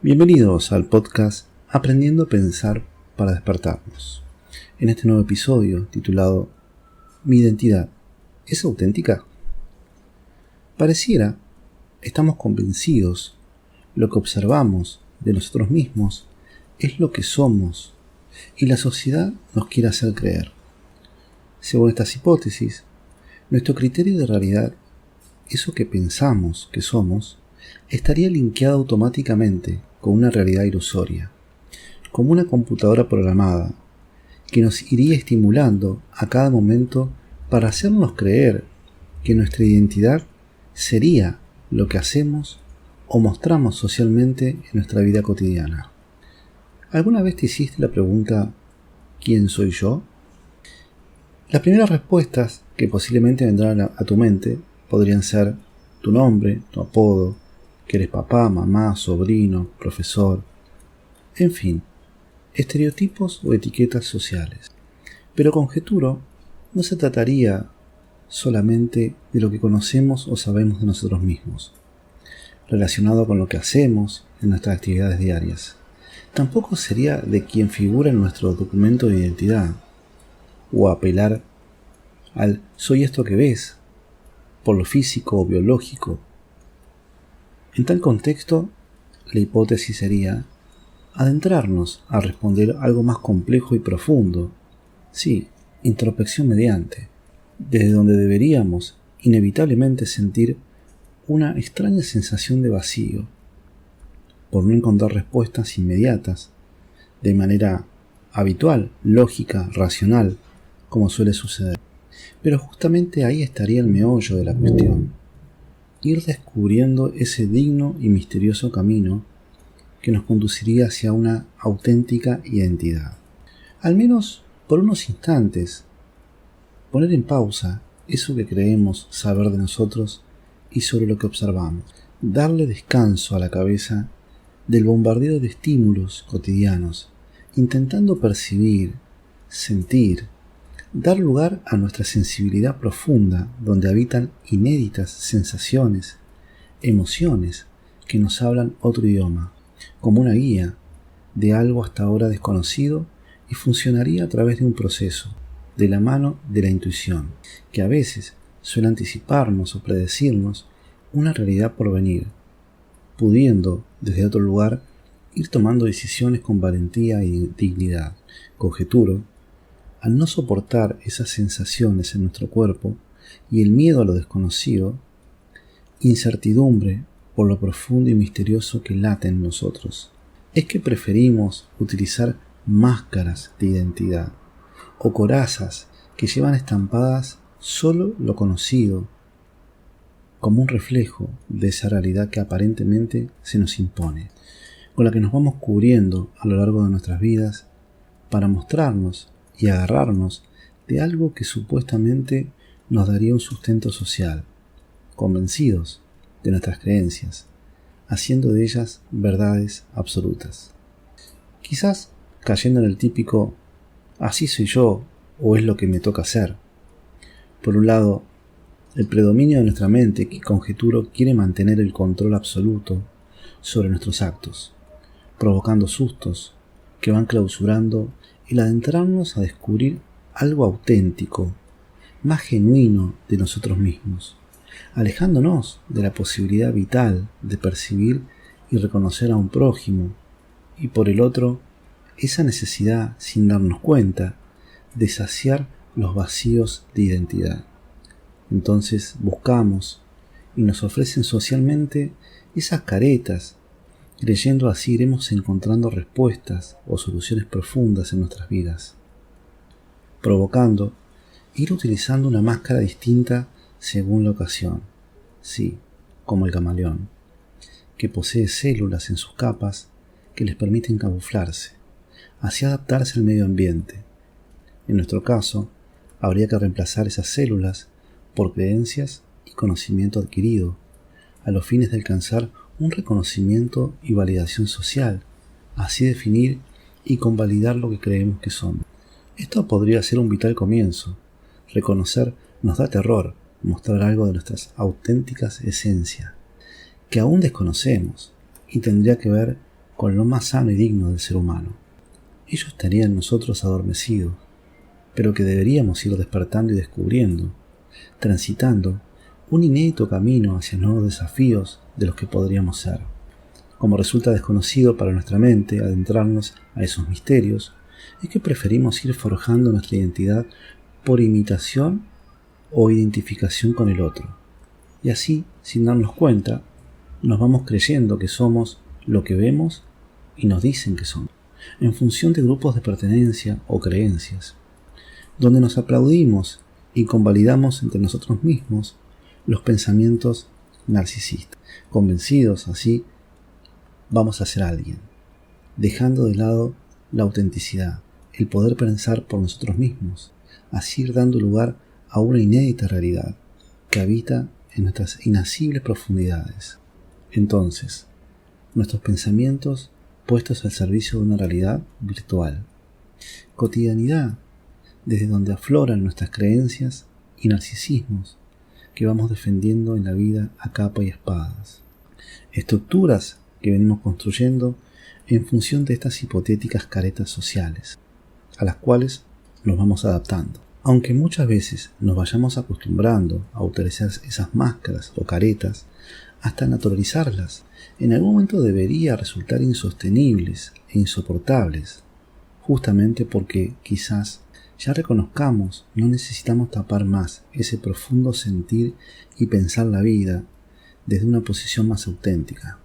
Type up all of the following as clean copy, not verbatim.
Bienvenidos al podcast Aprendiendo a Pensar para Despertarnos. En este nuevo episodio titulado ¿Mi identidad es auténtica? Pareciera, estamos convencidos, lo que observamos de nosotros mismos es lo que somos y la sociedad nos quiere hacer creer. Según estas hipótesis, nuestro criterio de realidad, eso que pensamos que somos, estaría linkeado automáticamente con una realidad ilusoria, como una computadora programada, que nos iría estimulando a cada momento para hacernos creer que nuestra identidad sería lo que hacemos o mostramos socialmente en nuestra vida cotidiana. ¿Alguna vez te hiciste la pregunta ¿quién soy yo? Las primeras respuestas que posiblemente vendrán a tu mente podrían ser tu nombre, tu apodo, que eres papá, mamá, sobrino, profesor, en fin, estereotipos o etiquetas sociales. Pero conjeturo, no se trataría solamente de lo que conocemos o sabemos de nosotros mismos, relacionado con lo que hacemos en nuestras actividades diarias. Tampoco sería de quien figura en nuestro documento de identidad, o apelar al soy esto que ves, por lo físico o biológico. En tal contexto, la hipótesis sería adentrarnos a responder algo más complejo y profundo. Sí, introspección mediante, desde donde deberíamos inevitablemente sentir una extraña sensación de vacío, por no encontrar respuestas inmediatas, de manera habitual, lógica, racional, como suele suceder. Pero justamente ahí estaría el meollo de la cuestión, ir descubriendo ese digno y misterioso camino que nos conduciría hacia una auténtica identidad. Al menos por unos instantes, poner en pausa eso que creemos saber de nosotros y sobre lo que observamos, darle descanso a la cabeza del bombardeo de estímulos cotidianos, intentando percibir, sentir, dar lugar a nuestra sensibilidad profunda, donde habitan inéditas sensaciones, emociones que nos hablan otro idioma, como una guía de algo hasta ahora desconocido y funcionaría a través de un proceso, de la mano de la intuición, que a veces suele anticiparnos o predecirnos una realidad por venir, pudiendo desde otro lugar ir tomando decisiones con valentía y dignidad. Conjeturo, al no soportar esas sensaciones en nuestro cuerpo y el miedo a lo desconocido, incertidumbre por lo profundo y misterioso que late en nosotros, es que preferimos utilizar máscaras de identidad o corazas que llevan estampadas solo lo conocido, como un reflejo de esa realidad que aparentemente se nos impone, con la que nos vamos cubriendo a lo largo de nuestras vidas para mostrarnos y agarrarnos de algo que supuestamente nos daría un sustento social, convencidos de nuestras creencias, haciendo de ellas verdades absolutas. Quizás cayendo en el típico así soy yo o es lo que me toca hacer. Por un lado, el predominio de nuestra mente, que conjeturo quiere mantener el control absoluto sobre nuestros actos, provocando sustos que van clausurando el adentrarnos a descubrir algo auténtico, más genuino de nosotros mismos, alejándonos de la posibilidad vital de percibir y reconocer a un prójimo, y por el otro, esa necesidad, sin darnos cuenta, de saciar los vacíos de identidad. Entonces buscamos y nos ofrecen socialmente esas caretas, creyendo así iremos encontrando respuestas o soluciones profundas en nuestras vidas, provocando ir utilizando una máscara distinta según la ocasión, sí, como el camaleón, que posee células en sus capas que les permiten camuflarse, así adaptarse al medio ambiente. En nuestro caso, habría que reemplazar esas células por creencias y conocimiento adquirido, a los fines de alcanzar un reconocimiento y validación social, así definir y convalidar lo que creemos que somos. Esto podría ser un vital comienzo. Reconocer nos da terror, mostrar algo de nuestras auténticas esencias, que aún desconocemos, y tendría que ver con lo más sano y digno del ser humano. Ello estaría en nosotros adormecido, pero que deberíamos ir despertando y descubriendo, transitando un inédito camino hacia nuevos desafíos de los que podríamos ser. Como resulta desconocido para nuestra mente adentrarnos a esos misterios, es que preferimos ir forjando nuestra identidad por imitación o identificación con el otro. Y así, sin darnos cuenta, nos vamos creyendo que somos lo que vemos y nos dicen que somos, en función de grupos de pertenencia o creencias, donde nos aplaudimos y convalidamos entre nosotros mismos los pensamientos narcisistas. Convencidos así, vamos a ser alguien, dejando de lado la autenticidad, el poder pensar por nosotros mismos, así ir dando lugar a una inédita realidad que habita en nuestras inacibles profundidades. Entonces, nuestros pensamientos puestos al servicio de una realidad virtual. Cotidianidad, desde donde afloran nuestras creencias y narcisismos que vamos defendiendo en la vida a capa y espadas. Estructuras que venimos construyendo en función de estas hipotéticas caretas sociales, a las cuales nos vamos adaptando. Aunque muchas veces nos vayamos acostumbrando a utilizar esas máscaras o caretas hasta naturalizarlas, en algún momento debería resultar insostenibles e insoportables, justamente porque quizás ya reconozcamos, no necesitamos tapar más ese profundo sentir y pensar la vida desde una posición más auténtica.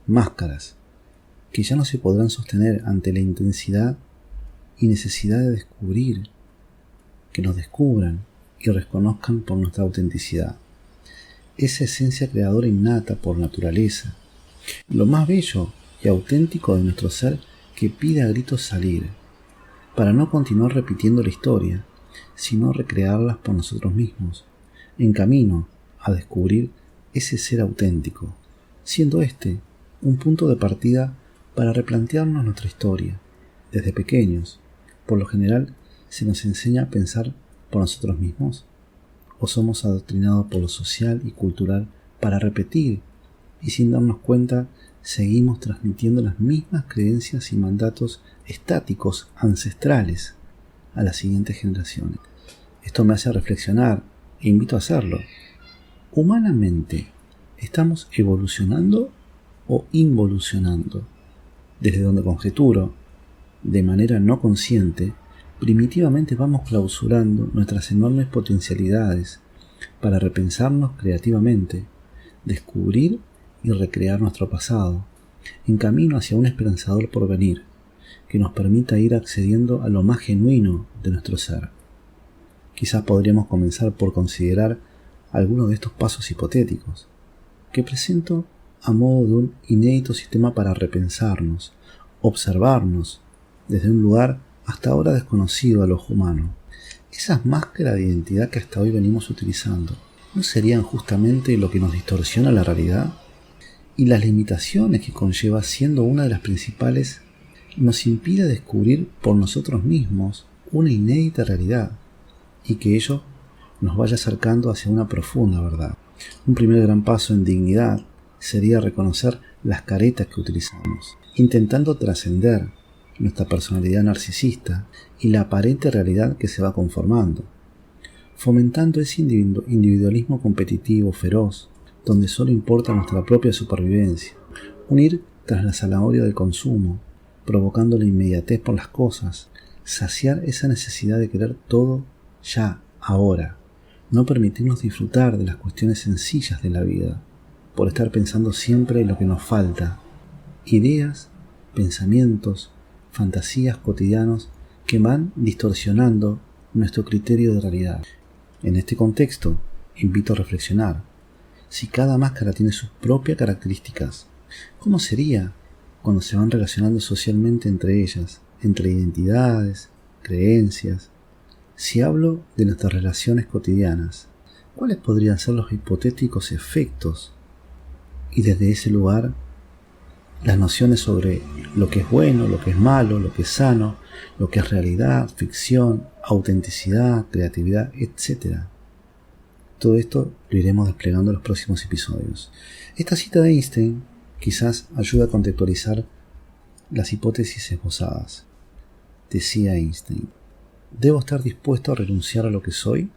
Máscaras que ya no se podrán sostener ante la intensidad y necesidad de descubrir, que nos descubran y reconozcan por nuestra autenticidad, esa esencia creadora innata por naturaleza, lo más bello y auténtico de nuestro ser que pide a gritos salir, para no continuar repitiendo la historia, sino recrearlas por nosotros mismos, en camino a descubrir ese ser auténtico, siendo este un punto de partida para replantearnos nuestra historia. Desde pequeños, por lo general, se nos enseña a pensar por nosotros mismos, o somos adoctrinados por lo social y cultural para repetir, y sin darnos cuenta seguimos transmitiendo las mismas creencias y mandatos estáticos ancestrales a las siguientes generaciones. Esto me hace reflexionar e invito a hacerlo. Humanamente, ¿estamos evolucionando o involucionando? Desde donde conjeturo, de manera no consciente, primitivamente vamos clausurando nuestras enormes potencialidades para repensarnos creativamente, descubrir y recrear nuestro pasado, en camino hacia un esperanzador porvenir que nos permita ir accediendo a lo más genuino de nuestro ser. Quizás podríamos comenzar por considerar algunos de estos pasos hipotéticos, que presento a modo de un inédito sistema para repensarnos, observarnos desde un lugar hasta ahora desconocido al ojo humano. Esas máscaras de identidad que hasta hoy venimos utilizando, ¿no serían justamente lo que nos distorsiona la realidad? Y las limitaciones que conlleva, siendo una de las principales, nos impide descubrir por nosotros mismos una inédita realidad, y que ello nos vaya acercando hacia una profunda verdad. Un primer gran paso en dignidad sería reconocer las caretas que utilizamos, intentando trascender nuestra personalidad narcisista y la aparente realidad que se va conformando, fomentando ese individualismo competitivo feroz, donde solo importa nuestra propia supervivencia, unir tras la zanahoria del consumo, provocando la inmediatez por las cosas, saciar esa necesidad de querer todo ya, ahora, no permitirnos disfrutar de las cuestiones sencillas de la vida, por estar pensando siempre en lo que nos falta, ideas, pensamientos, fantasías cotidianos que van distorsionando nuestro criterio de realidad. En este contexto, invito a reflexionar. Si cada máscara tiene sus propias características, ¿cómo sería cuando se van relacionando socialmente entre ellas, entre identidades, creencias? Si hablo de nuestras relaciones cotidianas, ¿cuáles podrían ser los hipotéticos efectos? Y desde ese lugar, las nociones sobre lo que es bueno, lo que es malo, lo que es sano, lo que es realidad, ficción, autenticidad, creatividad, etc. Todo esto lo iremos desplegando en los próximos episodios. Esta cita de Einstein quizás ayuda a contextualizar las hipótesis esbozadas. Decía Einstein, debo estar dispuesto a renunciar a lo que soy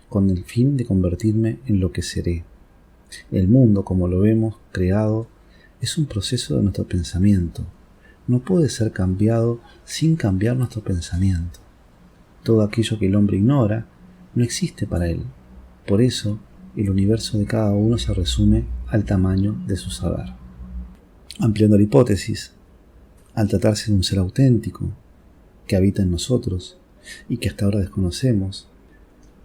con el fin de convertirme en lo que seré. El mundo, como lo vemos creado, es un proceso de nuestro pensamiento. No puede ser cambiado sin cambiar nuestro pensamiento. Todo aquello que el hombre ignora no existe para él. Por eso, el universo de cada uno se resume al tamaño de su saber. Ampliando la hipótesis, al tratarse de un ser auténtico que habita en nosotros y que hasta ahora desconocemos,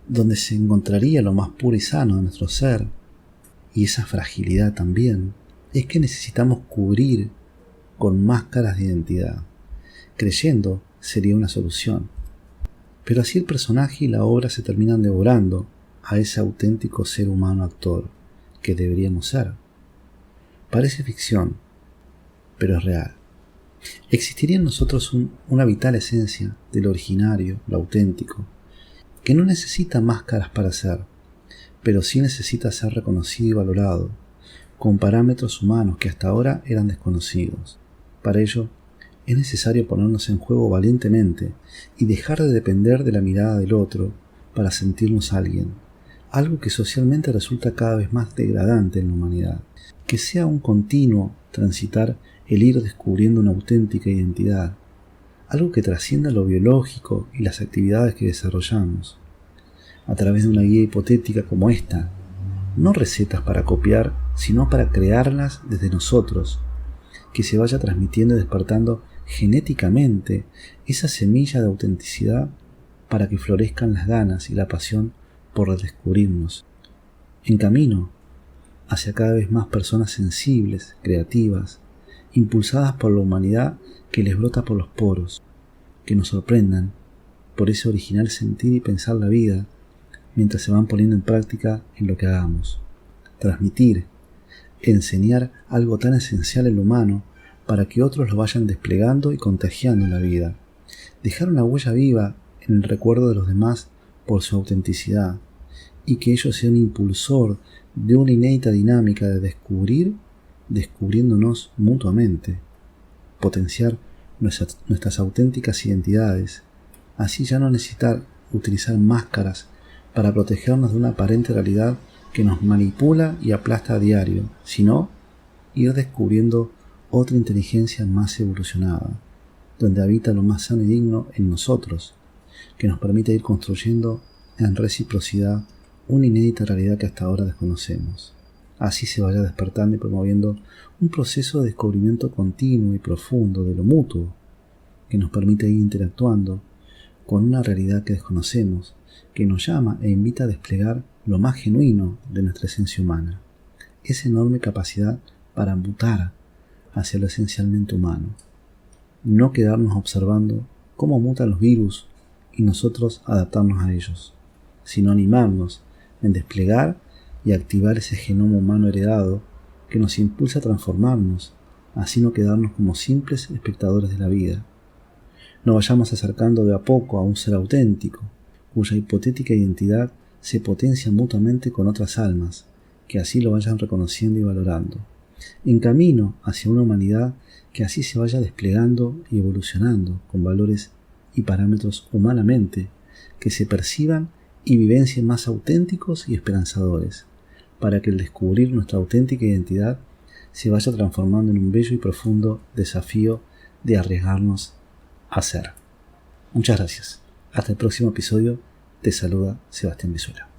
donde se encontraría lo más puro y sano de nuestro ser, y esa fragilidad también, es que necesitamos cubrir con máscaras de identidad. Creyendo sería una solución. Pero así el personaje y la obra se terminan devorando a ese auténtico ser humano actor que deberíamos ser. Parece ficción, pero es real. Existiría en nosotros una vital esencia de lo originario, lo auténtico, que no necesita máscaras para ser, pero sí necesita ser reconocido y valorado, con parámetros humanos que hasta ahora eran desconocidos. Para ello, es necesario ponernos en juego valientemente y dejar de depender de la mirada del otro para sentirnos alguien, algo que socialmente resulta cada vez más degradante en la humanidad. Que sea un continuo transitar el ir descubriendo una auténtica identidad, algo que trascienda lo biológico y las actividades que desarrollamos, a través de una guía hipotética como esta, no recetas para copiar, sino para crearlas desde nosotros, que se vaya transmitiendo y despertando genéticamente esa semilla de autenticidad para que florezcan las ganas y la pasión por redescubrirnos, en camino hacia cada vez más personas sensibles, creativas, impulsadas por la humanidad que les brota por los poros, que nos sorprendan por ese original sentir y pensar la vida mientras se van poniendo en práctica en lo que hagamos. Transmitir, enseñar algo tan esencial en lo humano para que otros lo vayan desplegando y contagiando en la vida. Dejar una huella viva en el recuerdo de los demás por su autenticidad y que ello sea un impulsor de una inédita dinámica de descubriéndonos mutuamente, potenciar nuestras auténticas identidades, así ya no necesitar utilizar máscaras para protegernos de una aparente realidad que nos manipula y aplasta a diario, sino ir descubriendo otra inteligencia más evolucionada, donde habita lo más sano y digno en nosotros, que nos permite ir construyendo en reciprocidad una inédita realidad que hasta ahora desconocemos. Así se vaya despertando y promoviendo un proceso de descubrimiento continuo y profundo de lo mutuo, que nos permite ir interactuando con una realidad que desconocemos, que nos llama e invita a desplegar lo más genuino de nuestra esencia humana, esa enorme capacidad para mutar hacia lo esencialmente humano, no quedarnos observando cómo mutan los virus y nosotros adaptarnos a ellos, sino animarnos en desplegar y activar ese genoma humano heredado que nos impulsa a transformarnos, así no quedarnos como simples espectadores de la vida. Nos vayamos acercando de a poco a un ser auténtico, cuya hipotética identidad se potencia mutuamente con otras almas, que así lo vayan reconociendo y valorando, en camino hacia una humanidad que así se vaya desplegando y evolucionando con valores y parámetros humanamente que se perciban y vivencien más auténticos y esperanzadores, para que el descubrir nuestra auténtica identidad se vaya transformando en un bello y profundo desafío de arriesgarnos a ser. Muchas gracias. Hasta el próximo episodio. Te saluda Sebastián Vizuela.